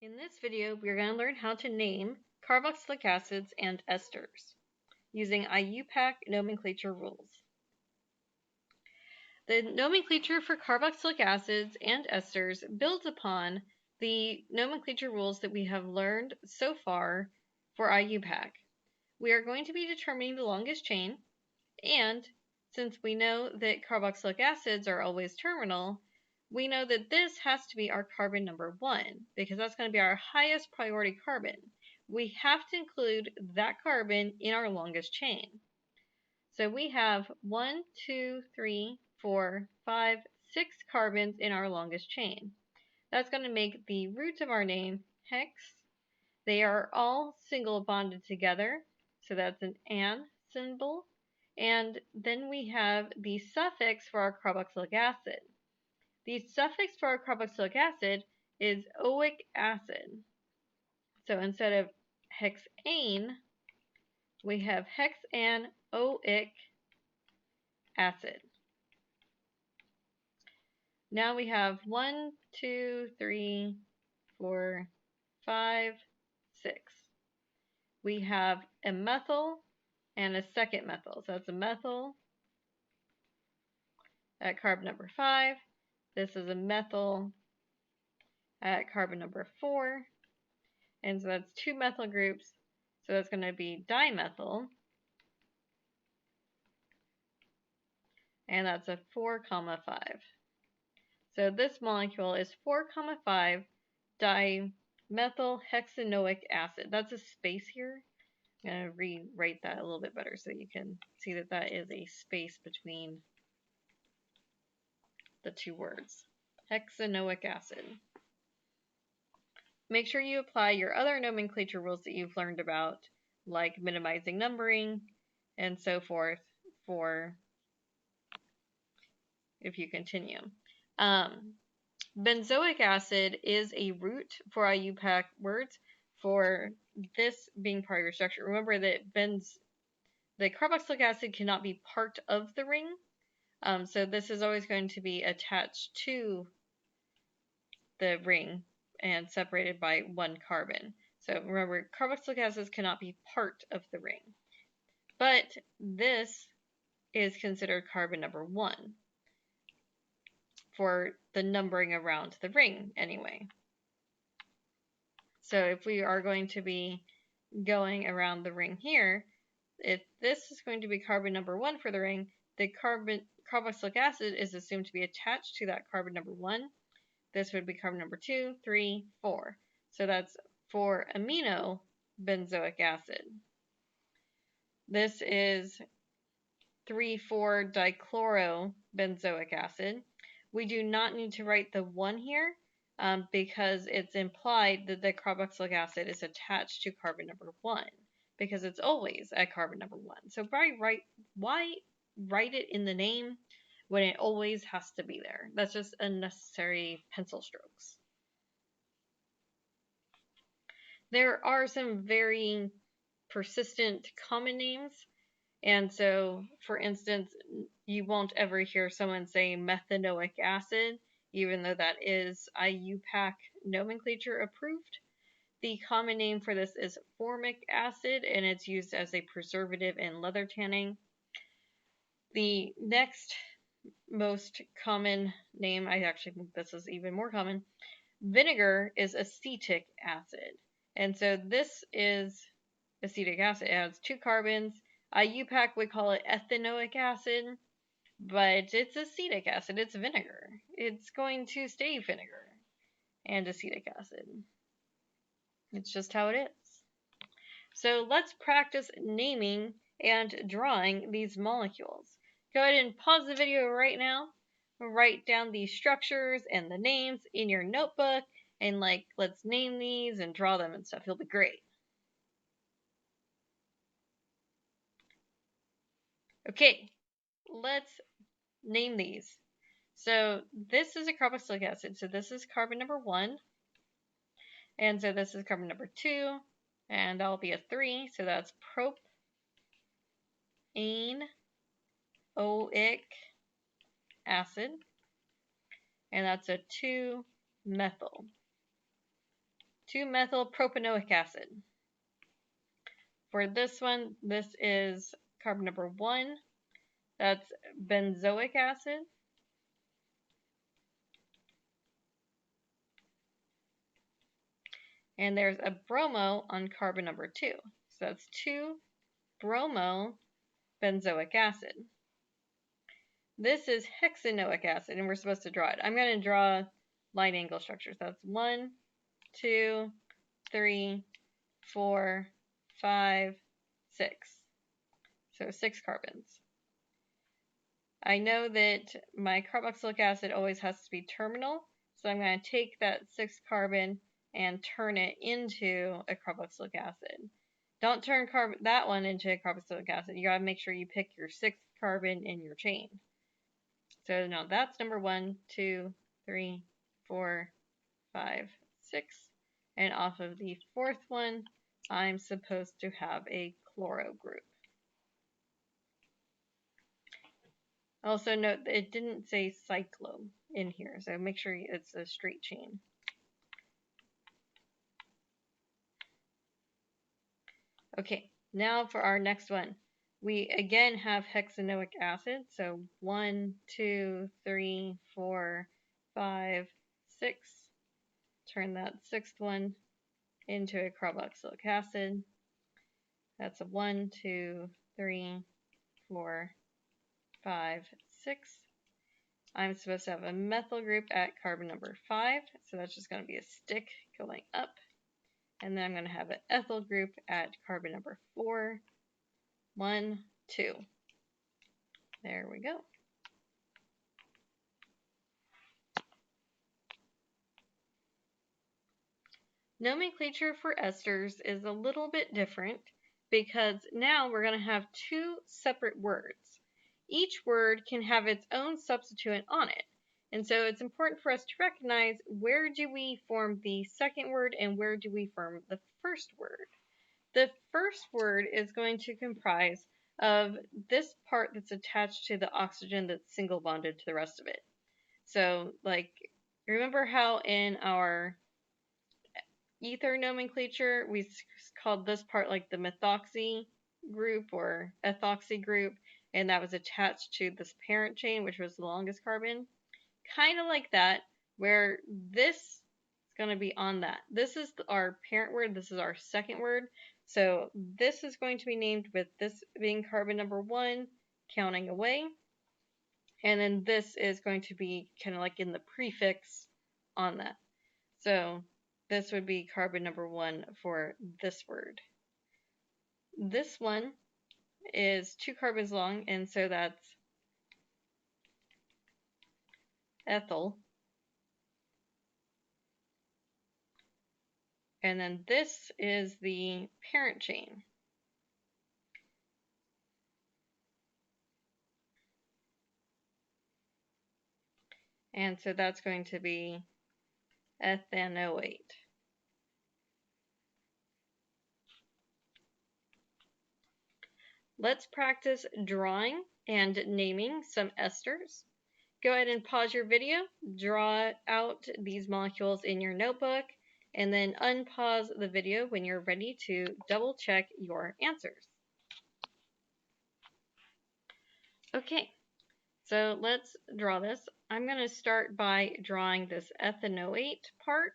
In this video, we're going to learn how to name carboxylic acids and esters using IUPAC nomenclature rules. The nomenclature for carboxylic acids and esters builds upon the nomenclature rules that we have learned so far for IUPAC. We are going to be determining the longest chain, and since we know that carboxylic acids are always terminal, we know that this has to be our carbon number 1 because that's going to be our highest priority carbon. We have to include that carbon in our longest chain. So we have 1, 2, 3, 4, 5, 6 carbons in our longest chain. That's going to make the root of our name hex. They are all single bonded together, so that's an "an" symbol. And then we have the suffix for our carboxylic acid. The suffix for our carboxylic acid is oic acid. So instead of hexane, we have hexanoic acid. Now we have 1, 2, 3, 4, 5, 6. We have a methyl and a second methyl. So that's a methyl at carbon number 5. This is a methyl at carbon number 4. And so that's 2 methyl groups. So that's going to be dimethyl. And that's a 4, 5. So this molecule is 4, 5 dimethyl hexanoic acid. That's a space here. I'm going to rewrite that a little bit better so you can see that that is a space between the two words. Hexanoic acid. Make sure you apply your other nomenclature rules that you've learned about, like minimizing numbering and so forth, for if you continue. Benzoic acid is a root for IUPAC words for this being part of your structure. Remember that the carboxylic acid cannot be part of the ring, so this is always going to be attached to the ring and separated by 1 carbon. So remember, carboxylic acids cannot be part of the ring. But this is considered carbon number 1 for the numbering around the ring anyway. So if we are going to be going around the ring here, if this is going to be carbon number 1 for the ring, the carboxylic acid is assumed to be attached to that carbon number 1. This would be carbon number 2, 3, 4. So that's 4-amino benzoic acid. This is 3,4-dichloro benzoic acid. We do not need to write the 1 here because it's implied that the carboxylic acid is attached to carbon number 1 because it's always at carbon number 1. So why write it in the name when it always has to be there? That's just unnecessary pencil strokes. There are some very persistent common names, and so, for instance, you won't ever hear someone say methanoic acid, even though that is IUPAC nomenclature approved. The common name for this is formic acid, and it's used as a preservative in leather tanning. The next most common name, I actually think this is even more common, vinegar is acetic acid. And so this is acetic acid. It has 2 carbons. IUPAC would call it ethanoic acid, but it's acetic acid. It's vinegar. It's going to stay vinegar and acetic acid. It's just how it is. So let's practice naming and drawing these molecules. Go ahead and pause the video right now. Write down the structures and the names in your notebook and let's name these and draw them and stuff. It'll be great. Okay, let's name these. So this is a carboxylic acid. So this is carbon number 1. And so this is carbon number 2. And that'll be a 3. So that's propanoic acid. And that's a 2-methyl. 2-methylpropanoic acid. For this one, this is carbon number 1. That's benzoic acid. And there's a bromo on carbon number 2. So that's 2-bromo-benzoic acid. This is hexanoic acid, and we're supposed to draw it. I'm going to draw line angle structures. That's 1, 2, 3, 4, 5, 6. So 6 carbons. I know that my carboxylic acid always has to be terminal, so I'm going to take that 6th carbon and turn it into a carboxylic acid. Don't turn that one into a carboxylic acid. You got to make sure you pick your 6th carbon in your chain. So now that's number 1, 2, 3, 4, 5, 6. And off of the 4th one, I'm supposed to have a chloro group. Also note that it didn't say cyclo in here, so make sure it's a straight chain. Okay, now for our next one. We again have hexanoic acid, so 1, 2, 3, 4, 5, 6. Turn that 6th one into a carboxylic acid. That's a 1, 2, 3, 4, 5, 6. I'm supposed to have a methyl group at carbon number 5, so that's just going to be a stick going up. And then I'm going to have an ethyl group at carbon number 4, 1, 2. There we go. Nomenclature for esters is a little bit different because now we're going to have 2 separate words. Each word can have its own substituent on it. And so it's important for us to recognize where do we form the second word and where do we form the first word. The first word is going to comprise of this part that's attached to the oxygen that's single bonded to the rest of it. So, like, remember how in our ether nomenclature we called this part like the methoxy group or ethoxy group, and that was attached to this parent chain, which was the longest carbon? Kind of like that, where this is going to be on that. This is our parent word. This is our second word. So this is going to be named with this being carbon number 1, counting away. And then this is going to be kind of like in the prefix on that. So this would be carbon number 1 for this word. This one is 2 carbons long, and so that's ethyl. And then this is the parent chain. And so that's going to be ethanoate. Let's practice drawing and naming some esters. Go ahead and pause your video, draw out these molecules in your notebook, and then unpause the video when you're ready to double check your answers. Okay, so let's draw this. I'm going to start by drawing this ethanoate part.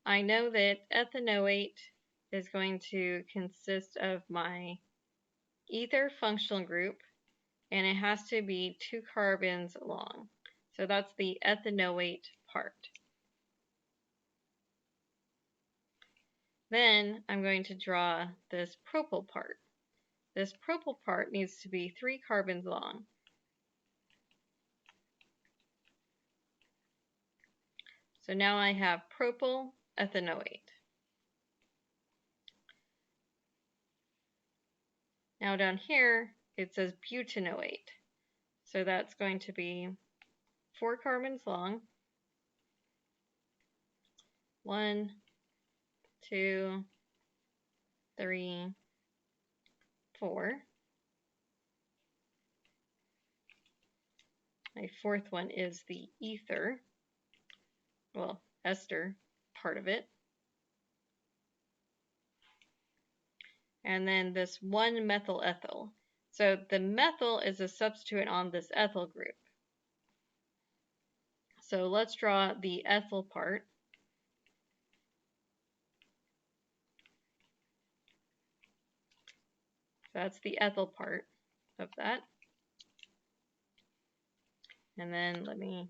I know that ethanoate is going to consist of my ether functional group, and it has to be 2 carbons long. So that's the ethanoate part. Then I'm going to draw this propyl part. This propyl part needs to be 3 carbons long. So now I have propyl ethanoate. Now down here it says butanoate. So that's going to be 4 carbons long. 1, 2, 3, 4. My 4th one is the ether, well, ester part of it. and then this 1-methyl ethyl. So the methyl is a substituent on this ethyl group. So let's draw the ethyl part. That's the ethyl part of that. And then let me,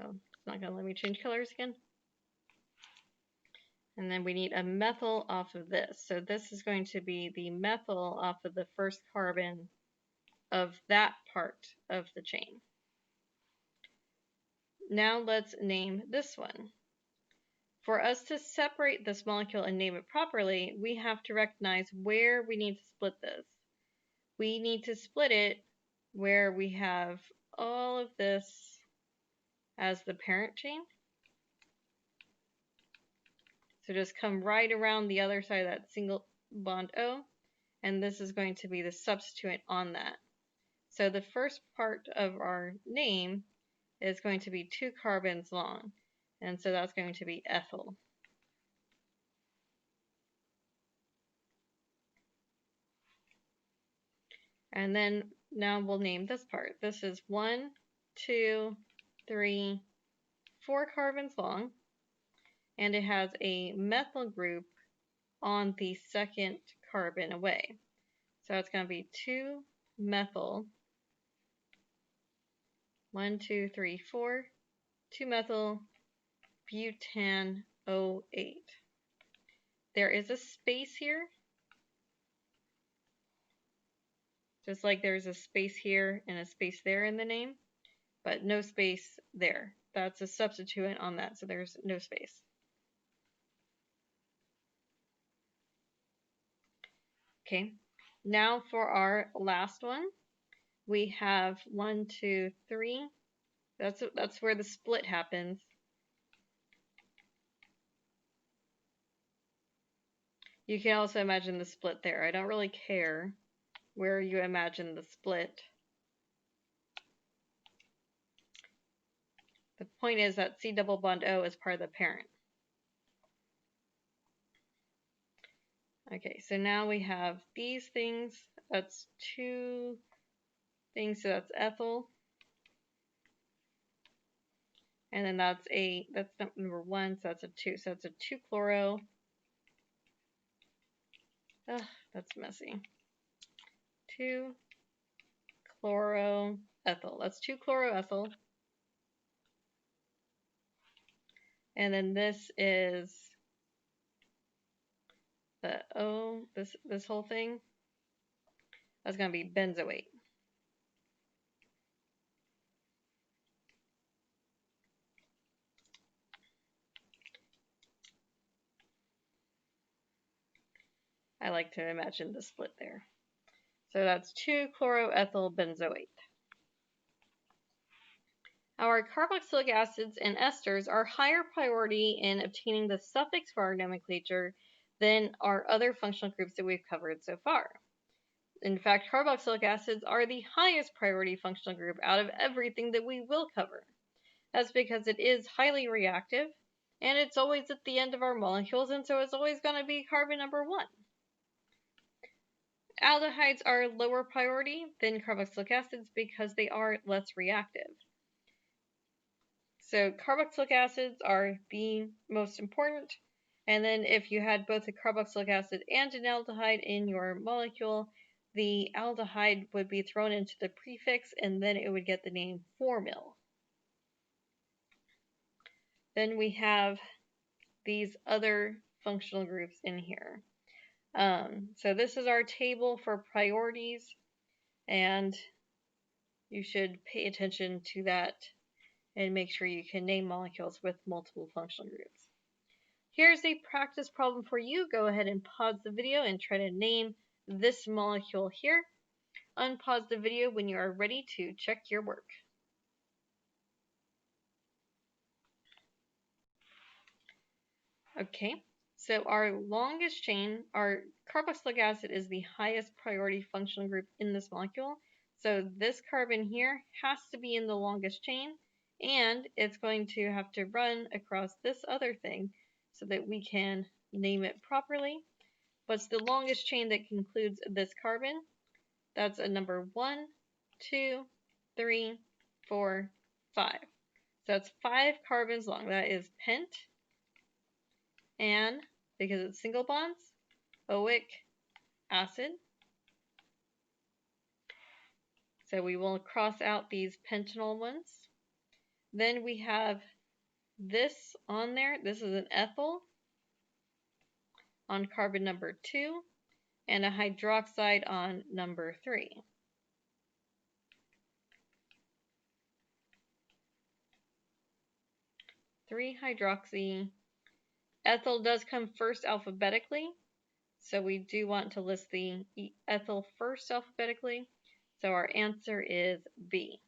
oh, it's not going to let me change colors again. And then we need a methyl off of this. So this is going to be the methyl off of the first carbon of that part of the chain. Now let's name this one. For us to separate this molecule and name it properly, we have to recognize where we need to split this. We need to split it where we have all of this as the parent chain. So just come right around the other side of that single bond O, and this is going to be the substituent on that. So the first part of our name is going to be 2 carbons long, and so that's going to be ethyl. And then now we'll name this part. This is 1, 2, 3, 4 carbons long, and it has a methyl group on the second carbon away. So it's going to be 2-methyl, 1, 2, 3, 4, 2-methyl butanoate. There is a space here, just like there's a space here and a space there in the name, but no space there. That's a substituent on that, so there's no space. Okay, now for our last one, we have 1, 2, 3. That's where the split happens. You can also imagine the split there. I don't really care where you imagine the split. The point is that C double bond O is part of the parent. Okay, so now we have these things. That's 2 things, so that's ethyl. And then that's number 1, so that's a 2. So that's a 2-chloro. Ugh, that's messy. 2-chloroethyl. That's 2-chloroethyl. And then this is the O, this whole thing. That's going to be benzoate. I like to imagine the split there. So that's 2-chloroethyl benzoate. Our carboxylic acids and esters are higher priority in obtaining the suffix for our nomenclature than our other functional groups that we've covered so far. In fact, carboxylic acids are the highest priority functional group out of everything that we will cover. That's because it is highly reactive, and it's always at the end of our molecules, and so it's always going to be carbon number 1. Aldehydes are lower priority than carboxylic acids because they are less reactive. So carboxylic acids are the most important, and then if you had both a carboxylic acid and an aldehyde in your molecule, the aldehyde would be thrown into the prefix, and then it would get the name formyl. Then we have these other functional groups in here. So this is our table for priorities, and you should pay attention to that and make sure you can name molecules with multiple functional groups. Here's a practice problem for you. Go ahead and pause the video and try to name this molecule here. Unpause the video when you are ready to check your work. Okay, so our longest chain, our carboxylic acid is the highest priority functional group in this molecule. So this carbon here has to be in the longest chain, and it's going to have to run across this other thing. so that we can name it properly. What's the longest chain that concludes this carbon? That's a number 1, 2, 3, 4, 5. So that's 5 carbons long. That is pent, and because it's single bonds, oic acid. So we will cross out these pentanol ones. Then we have this on there. This is an ethyl on carbon number 2 and a hydroxide on number 3. Hydroxy. Ethyl does come first alphabetically, so we do want to list the ethyl first alphabetically. So our answer is B.